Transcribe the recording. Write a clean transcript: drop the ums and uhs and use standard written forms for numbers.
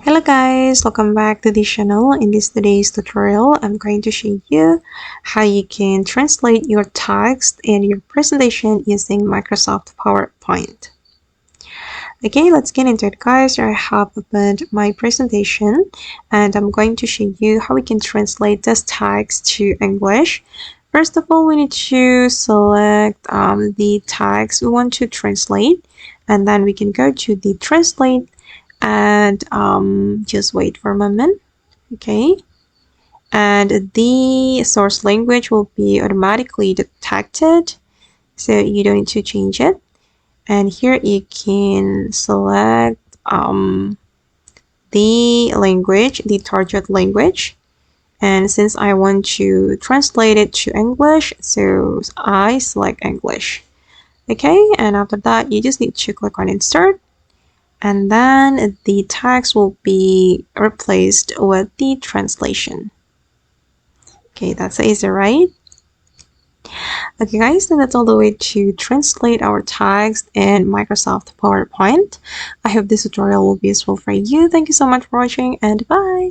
Hello guys, welcome back to the channel. In today's tutorial, I'm going to show you how you can translate your text and your presentation using Microsoft PowerPoint. Okay, let's get into it guys. I have opened my presentation and I'm going to show you how we can translate this text to English. First of all, we need to select the text we want to translate, and then we can go to the translate and just wait for a moment. Okay, and the source language will be automatically detected, so you don't need to change it. And here you can select the language, the target language, and since I want to translate it to English, so I select English. Okay, and after that you just need to click on insert, and then the text will be replaced with the translation. Okay, that's easy, right? Okay guys, and that's all the way to translate our text in Microsoft PowerPoint. I hope this tutorial will be useful for you. Thank you so much for watching, and bye!